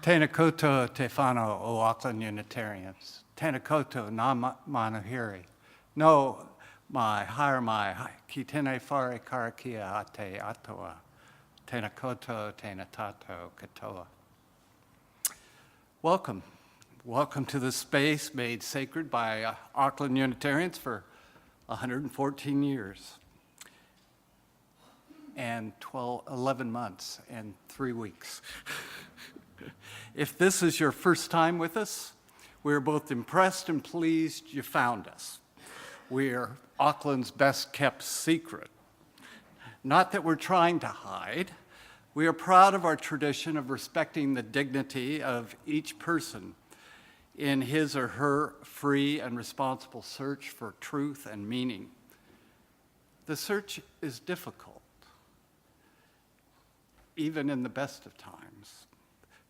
Tēnā koutou te whānau o Auckland Unitarians. Tēnā koutou ngā manuhiri. No mai, haere mai, ki tēnei whare karakia a te atua. Tēnā koutou, tēnā tātou katoa. Welcome. Welcome to the space made sacred by Auckland Unitarians for 114 years and 11 months and 3 weeks. If this is your first time with us, we're both impressed and pleased you found us. We're Auckland's best kept secret. Not that we're trying to hide. We are proud of our tradition of respecting the dignity of each person in his or her free and responsible search for truth and meaning. The search is difficult, even in the best of times.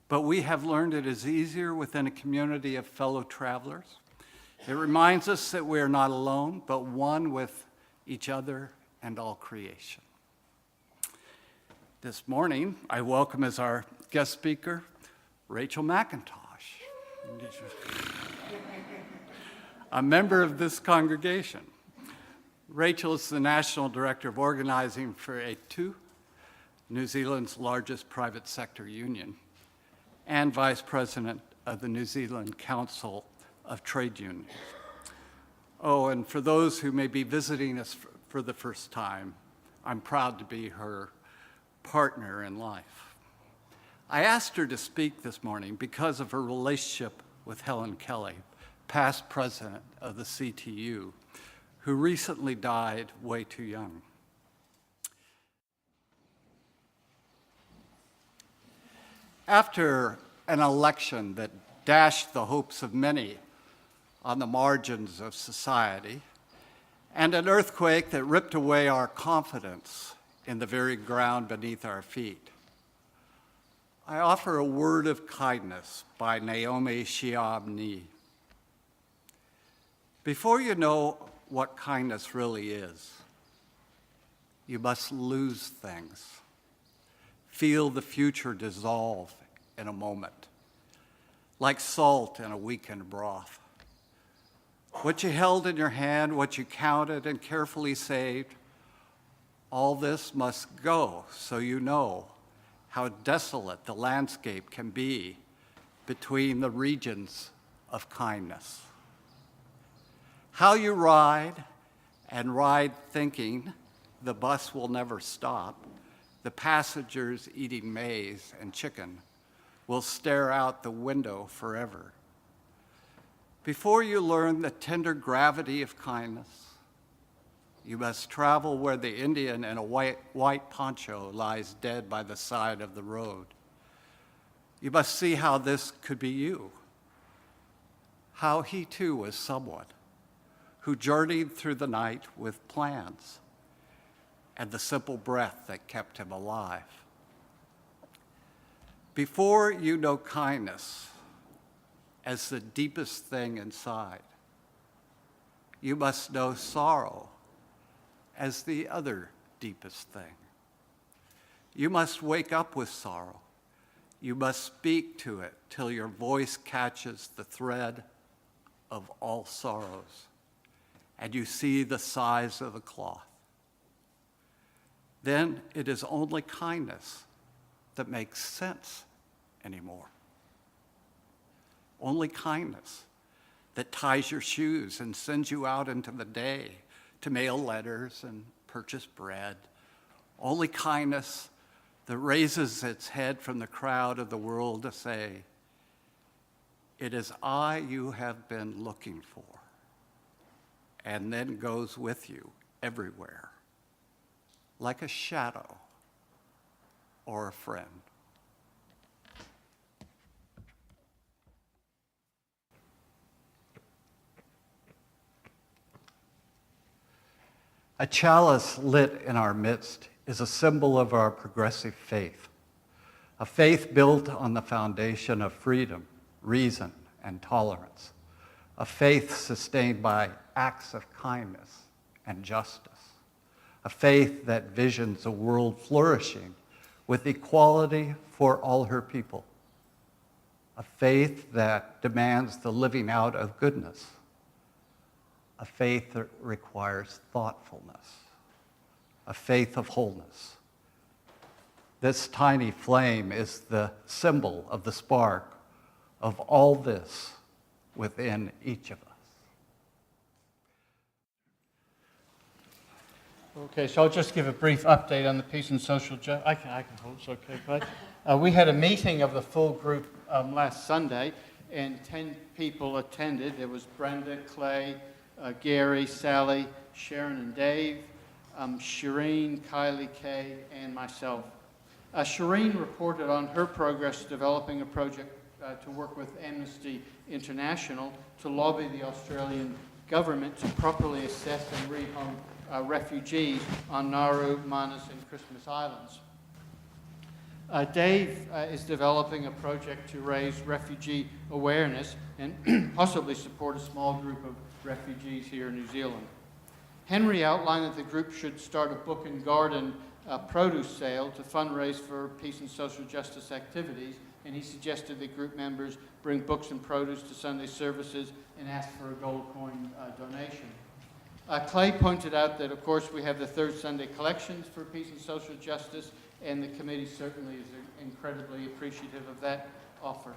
But we have learned it is easier within a community of fellow travelers. It reminds us that we are not alone, but one with each other and all creation. This morning, I welcome as our guest speaker, Rachel McIntosh, a member of this congregation. Rachel is the National Director of Organizing for A2, New Zealand's largest private sector union, and Vice President of the New Zealand Council of Trade Unions. Oh, and for those who may be visiting us for the first time, I'm proud to be her partner in life. I asked her to speak this morning because of her relationship with Helen Kelly, past president of the CTU, who recently died way too young. After an election that dashed the hopes of many on the margins of society, and an earthquake that ripped away our confidence in the very ground beneath our feet, I offer a word of kindness by Naomi Shihab Ni. Before you know what kindness really is, you must lose things. Feel the future dissolve in a moment, like salt in a weakened broth. What you held in your hand, what you counted and carefully saved, all this must go so you know how desolate the landscape can be between the regions of kindness. How you ride and ride thinking the bus will never stop, the passengers eating maize and chicken will stare out the window forever. Before you learn the tender gravity of kindness, you must travel where the Indian in a white poncho lies dead by the side of the road. You must see how this could be you, how he too was someone who journeyed through the night with plans and the simple breath that kept him alive. Before you know kindness as the deepest thing inside, you must know sorrow as the other deepest thing. You must wake up with sorrow. You must speak to it till your voice catches the thread of all sorrows, and you see the size of the cloth. Then it is only kindness that makes sense anymore. Only kindness that ties your shoes and sends you out into the day to mail letters and purchase bread. Only kindness that raises its head from the crowd of the world to say, "It is I you have been looking for," and then goes with you everywhere, like a shadow or a friend. A chalice lit in our midst is a symbol of our progressive faith, a faith built on the foundation of freedom, reason, and tolerance, a faith sustained by acts of kindness and justice, a faith that visions a world flourishing with equality for all her people. a faith that demands the living out of goodness, a faith that requires thoughtfulness, a faith of wholeness. This tiny flame is the symbol of the spark of all this within each of us. Okay, so I'll just give a brief update on the peace and social justice. I can hold, it's okay, right? We had a meeting of the full group last Sunday, and 10 people attended. There was Brenda, Clay, Gary, Sally, Sharon and Dave, Shireen, Kylie, Kay, and myself. Shireen reported on her progress developing a project to work with Amnesty International to lobby the Australian government to properly assess and rehome refugees on Nauru, Manus, and Christmas Islands. Dave is developing a project to raise refugee awareness and possibly support a small group of refugees here in New Zealand. Henry outlined that the group should start a book and garden produce sale to fundraise for peace and social justice activities, and he suggested that group members bring books and produce to Sunday services and ask for a gold coin donation. Clay pointed out that, of course, we have the third Sunday collections for peace and social justice, and the committee certainly is incredibly appreciative of that offer.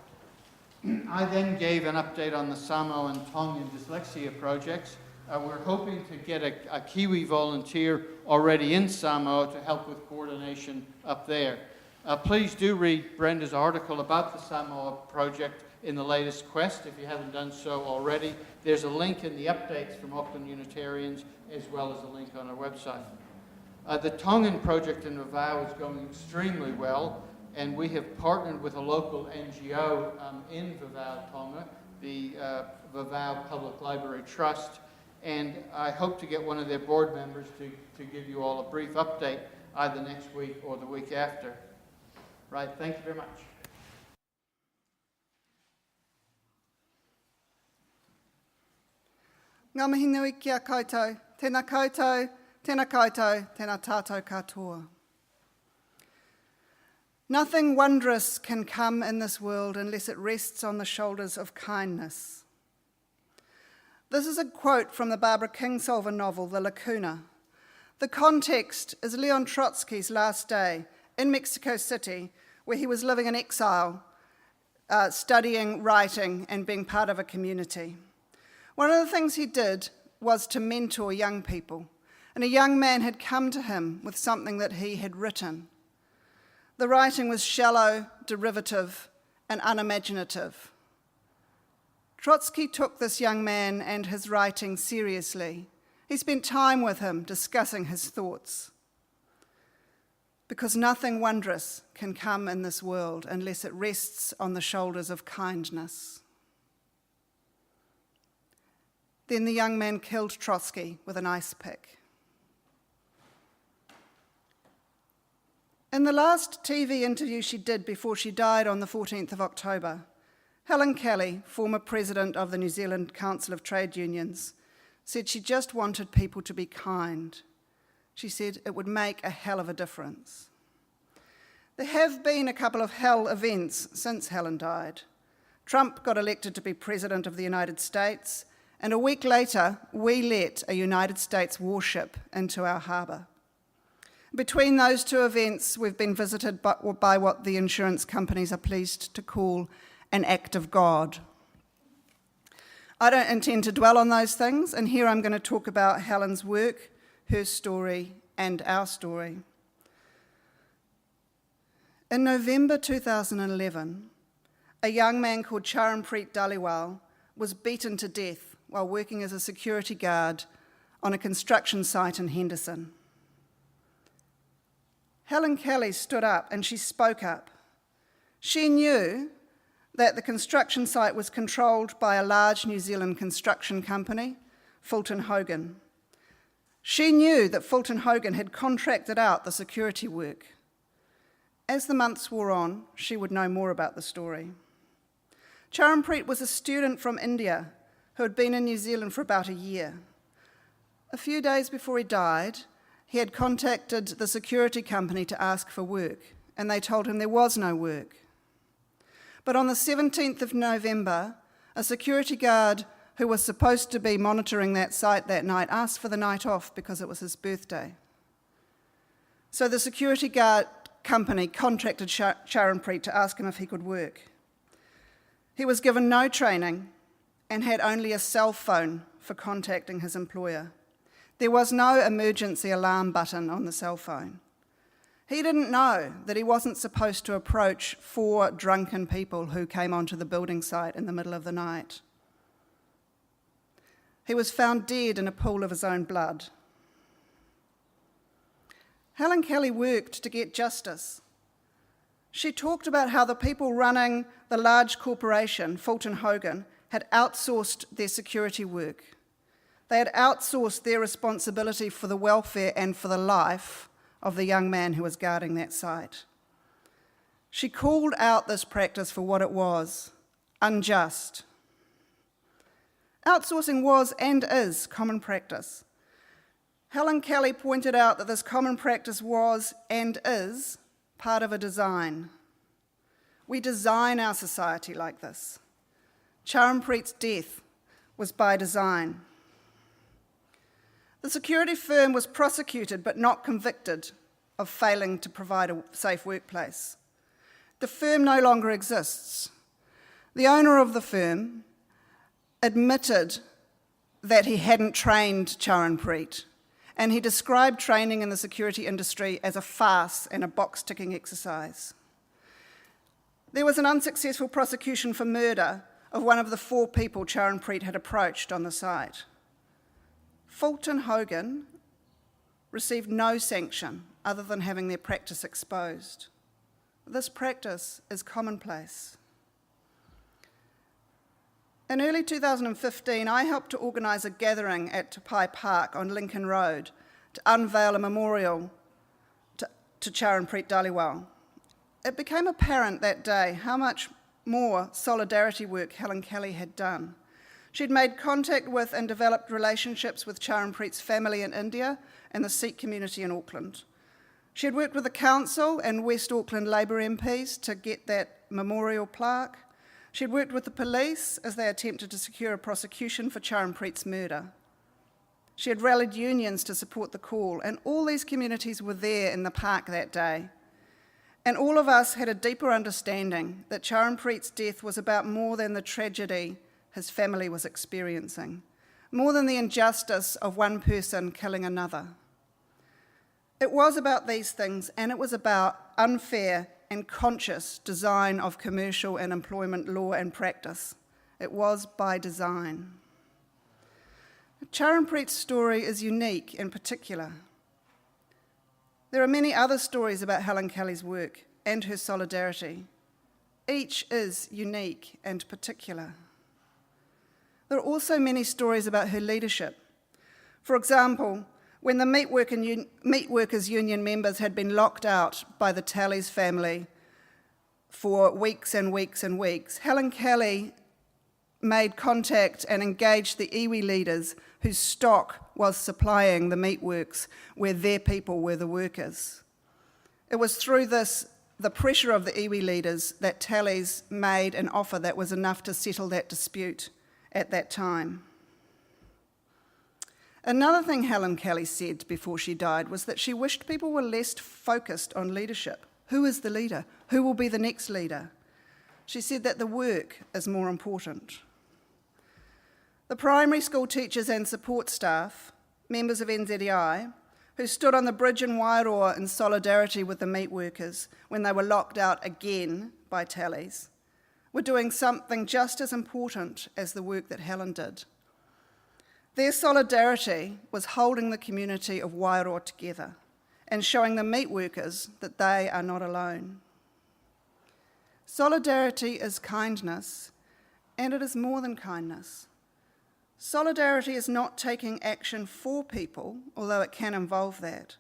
I then gave an update on the Samoa and Tongan dyslexia projects. We're hoping to get a Kiwi volunteer already in Samoa to help with coordination up there. Please do read Brenda's article about the Samoa project in the latest Quest, if you haven't done so already. There's a link in the updates from Auckland Unitarians, as well as a link on our website. The Tongan project in Vavau is going extremely well, and we have partnered with a local NGO in Vavau, Tonga, the Vavau Public Library Trust, and I hope to get one of their board members to give you all a brief update either next week or the week after. Right, thank you very much. Ngā mihi nui kia koutou, tēnā koutou, tēnā koutou, tēnā tātou katoa. Nothing wondrous can come in this world unless it rests on the shoulders of kindness. This is a quote from the Barbara Kingsolver novel, The Lacuna. The context is Leon Trotsky's last day in Mexico City, where he was living in exile, studying, writing, and being part of a community. One of the things he did was to mentor young people, and a young man had come to him with something that he had written. The writing was shallow, derivative, and unimaginative. Trotsky took this young man and his writing seriously. He spent time with him discussing his thoughts. Because nothing wondrous can come in this world unless it rests on the shoulders of kindness. Then the young man killed Trotsky with an ice pick. In the last TV interview she did before she died on the 14th of October, Helen Kelly, former president of the New Zealand Council of Trade Unions, said she just wanted people to be kind. She said it would make a hell of a difference. There have been a couple of hell events since Helen died. Trump got elected to be president of the United States, and a week later, we let a United States warship into our harbour. Between those two events, we've been visited by what the insurance companies are pleased to call an act of God. I don't intend to dwell on those things, and here I'm going to talk about Helen's work, her story, and our story. In November 2011, a young man called Charanpreet Dhaliwal was beaten to death while working as a security guard on a construction site in Henderson. Helen Kelly stood up and she spoke up. She knew that the construction site was controlled by a large New Zealand construction company, Fulton Hogan. She knew that Fulton Hogan had contracted out the security work. As the months wore on, she would know more about the story. Charanpreet was a student from India who had been in New Zealand for about a year. A few days before he died, he had contacted the security company to ask for work, and they told him there was no work. But on the 17th of November, a security guard who was supposed to be monitoring that site that night asked for the night off because it was his birthday. So the security guard company contracted Charanpreet to ask him if he could work. He was given no training and had only a cell phone for contacting his employer. There was no emergency alarm button on the cell phone. He didn't know that he wasn't supposed to approach 4 drunken people who came onto the building site in the middle of the night. He was found dead in a pool of his own blood. Helen Kelly worked to get justice. She talked about how the people running the large corporation, Fulton Hogan, had outsourced their security work. They had outsourced their responsibility for the welfare and for the life of the young man who was guarding that site. She called out this practice for what it was, unjust. Outsourcing was and is common practice. Helen Kelly pointed out that this common practice was and is part of a design. We design our society like this. Charanpreet's death was by design. The security firm was prosecuted but not convicted of failing to provide a safe workplace. The firm no longer exists. The owner of the firm admitted that he hadn't trained Charanpreet, and he described training in the security industry as a farce and a box-ticking exercise. There was an unsuccessful prosecution for murder of one of the 4 people Charanpreet had approached on the site. Fulton Hogan received no sanction other than having their practice exposed. This practice is commonplace. In early 2015, I helped to organise a gathering at Tapai Park on Lincoln Road to unveil a memorial to Charanpreet Dhaliwal. It became apparent that day how much more solidarity work Helen Kelly had done. She'd made contact with and developed relationships with Charanpreet's family in India and the Sikh community in Auckland. She had worked with the council and West Auckland Labour MPs to get that memorial plaque. She'd worked with the police as they attempted to secure a prosecution for Charanpreet's murder. She had rallied unions to support the call, and all these communities were there in the park that day. And all of us had a deeper understanding that Charanpreet's death was about more than the tragedy his family was experiencing, more than the injustice of one person killing another. It was about these things, and it was about unfair and conscious design of commercial and employment law and practice. It was by design. Charanpreet's story is unique in particular. There are many other stories about Helen Kelly's work and her solidarity. Each is unique and particular. There are also many stories about her leadership. For example, when the Meat Workers Union members had been locked out by the Tallies family for weeks and weeks and weeks, Helen Kelly made contact and engaged the iwi leaders whose stock was supplying the meatworks where their people were the workers. It was through this, the pressure of the iwi leaders, that Tallies made an offer that was enough to settle that dispute at that time. Another thing Helen Kelly said before she died was that she wished people were less focused on leadership. Who is the leader? Who will be the next leader? She said that the work is more important. The primary school teachers and support staff, members of NZEI, who stood on the bridge in Wairoa in solidarity with the meat workers when they were locked out again by Tallies, were doing something just as important as the work that Helen did. Their solidarity was holding the community of Wairoa together and showing the meat workers that they are not alone. Solidarity is kindness, and it is more than kindness. Solidarity is not taking action for people, although it can involve that.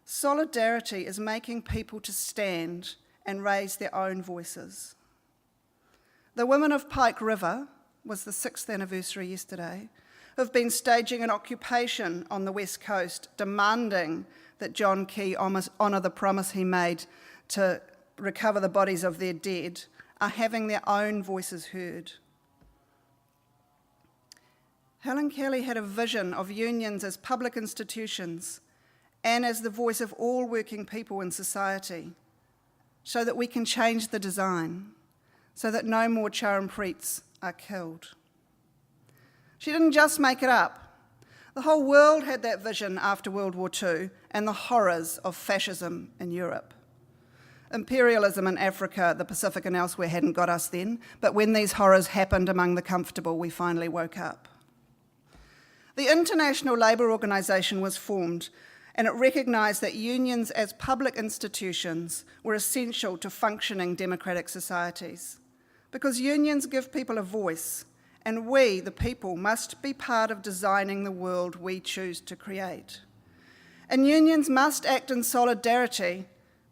Solidarity is making people to stand and raise their own voices. The women of Pike River, was the 6th anniversary yesterday, have been staging an occupation on the West Coast, demanding that John Key honour the promise he made to recover the bodies of their dead are having their own voices heard. Helen Kelly had a vision of unions as public institutions and as the voice of all working people in society, so that we can change the design, so that no more Chatham Preets are killed. She didn't just make it up. The whole world had that vision after World War II and the horrors of fascism in Europe. Imperialism in Africa, the Pacific and elsewhere hadn't got us then, but when these horrors happened among the comfortable, we finally woke up. The International Labour Organisation was formed, and it recognised that unions as public institutions were essential to functioning democratic societies, because unions give people a voice, and we, the people, must be part of designing the world we choose to create. And unions must act in solidarity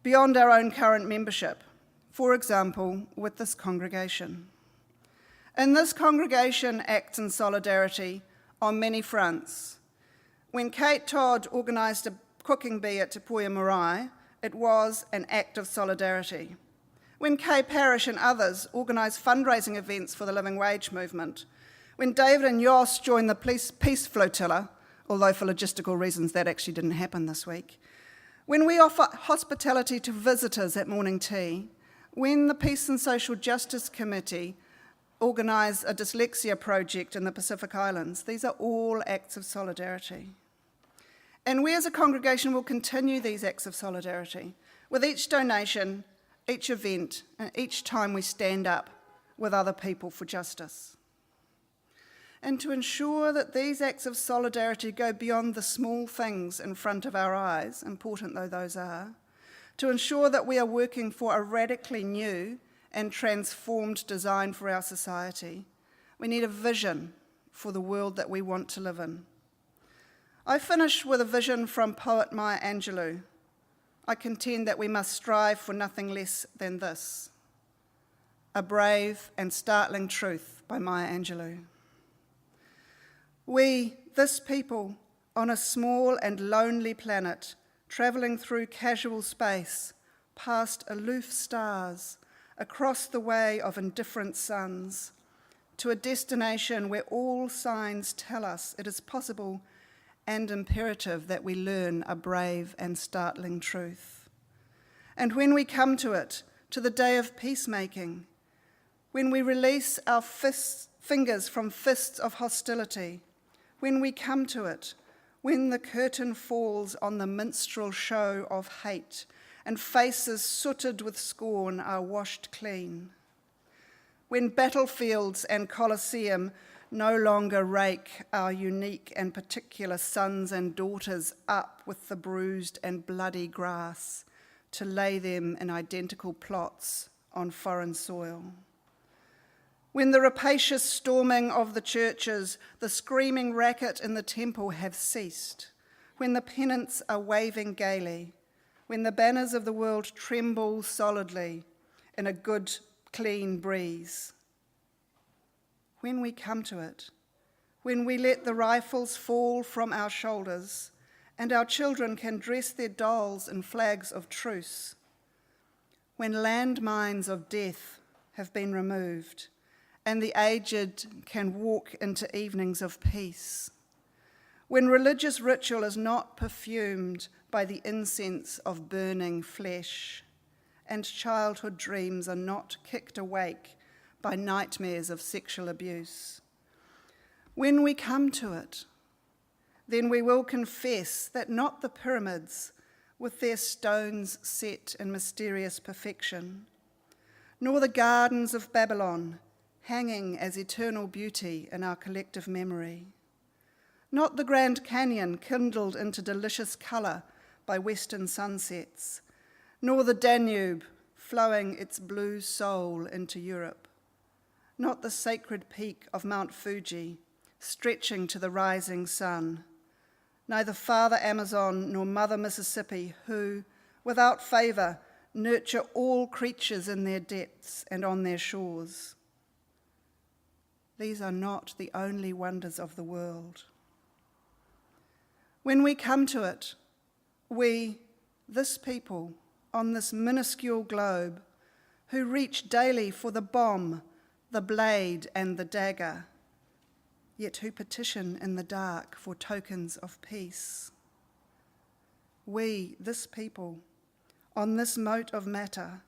beyond our own current membership, for example, with this congregation. And this congregation acts in solidarity on many fronts. When Kate Todd organised a cooking bee at Te Puia Marae, it was an act of solidarity. When Kay Parrish and others organised fundraising events for the living wage movement, when David and Yoss joined the peace flotilla, although for logistical reasons that actually didn't happen this week, when we offer hospitality to visitors at morning tea, when the Peace and Social Justice Committee organised a dyslexia project in the Pacific Islands, these are all acts of solidarity. And we as a congregation will continue these acts of solidarity with each donation, each event, and each time we stand up with other people for justice. And to ensure that these acts of solidarity go beyond the small things in front of our eyes, important though those are, to ensure that we are working for a radically new and transformed design for our society, we need a vision for the world that we want to live in. I finish with a vision from poet Maya Angelou. I contend that we must strive for nothing less than this: a brave and startling truth by Maya Angelou. We, this people, on a small and lonely planet, travelling through casual space, past aloof stars, across the way of indifferent suns, to a destination where all signs tell us it is possible and imperative that we learn a brave and startling truth. And when we come to it, to the day of peacemaking, when we release our fingers from fists of hostility, when we come to it, when the curtain falls on the minstrel show of hate and faces sooted with scorn are washed clean, when battlefields and Colosseum no longer rake our unique and particular sons and daughters up with the bruised and bloody grass to lay them in identical plots on foreign soil. When the rapacious storming of the churches, the screaming racket in the temple have ceased, when the pennants are waving gaily, when the banners of the world tremble solidly in a good, clean breeze. When we come to it, when we let the rifles fall from our shoulders and our children can dress their dolls in flags of truce, when landmines of death have been removed and the aged can walk into evenings of peace, when religious ritual is not perfumed by the incense of burning flesh, and childhood dreams are not kicked awake by nightmares of sexual abuse. When we come to it, then we will confess that not the pyramids with their stones set in mysterious perfection, nor the gardens of Babylon hanging as eternal beauty in our collective memory, not the Grand Canyon kindled into delicious colour by western sunsets, nor the Danube flowing its blue soul into Europe, not the sacred peak of Mount Fuji stretching to the rising sun, neither Father Amazon nor Mother Mississippi who, without favour, nurture all creatures in their depths and on their shores. These are not the only wonders of the world. When we come to it, we, this people, on this minuscule globe, who reach daily for the bomb, the blade, and the dagger, yet who petition in the dark for tokens of peace. We, this people, on this mote of matter,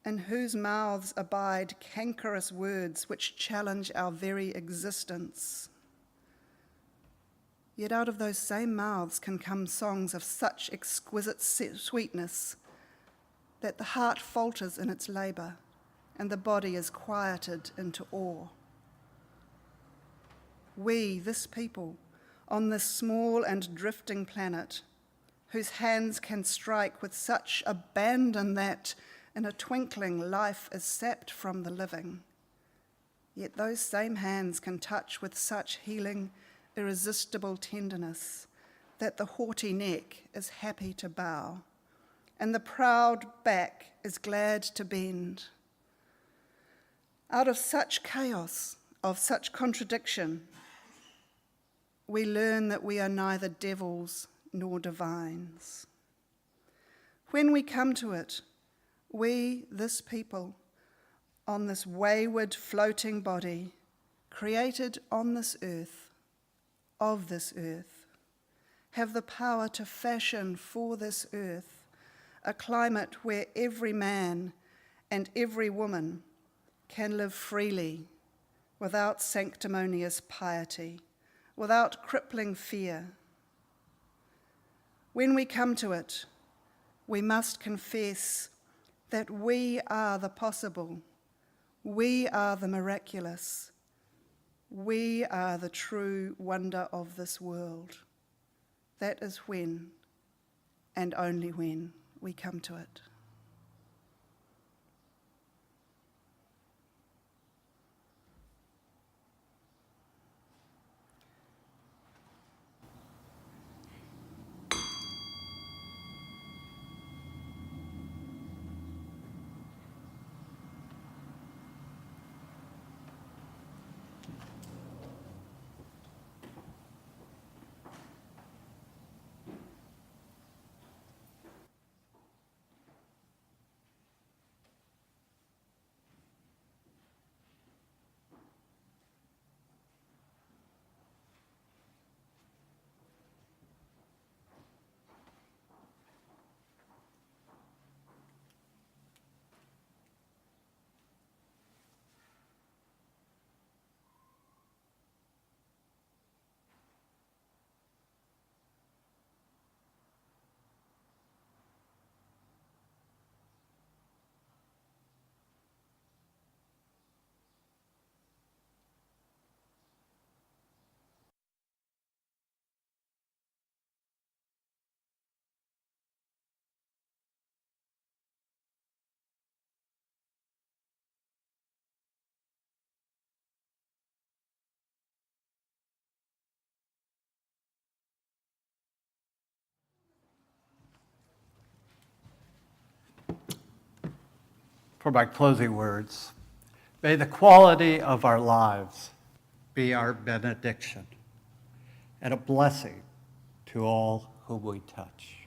in whose mouths abide cankerous words which challenge our very existence. Yet out of those same mouths can come songs of such exquisite sweetness that the heart falters in its labour and the body is quieted into awe. We, this people, on this small and drifting planet, whose hands can strike with such abandon that in a twinkling life is sapped from the living, yet those same hands can touch with such healing, irresistible tenderness that the haughty neck is happy to bow and the proud back is glad to bend. Out of such chaos, of such contradiction, we learn that we are neither devils nor divines. When we come to it, we, this people, on this wayward floating body, created on this earth, of this earth, have the power to fashion for this earth a climate where every man and every woman can live freely, without sanctimonious piety, without crippling fear. When we come to it, we must confess that we are the possible, we are the miraculous, we are the true wonder of this world. That is when, and only when, we come to it. For my closing words, may the quality of our lives be our benediction and a blessing to all whom we touch.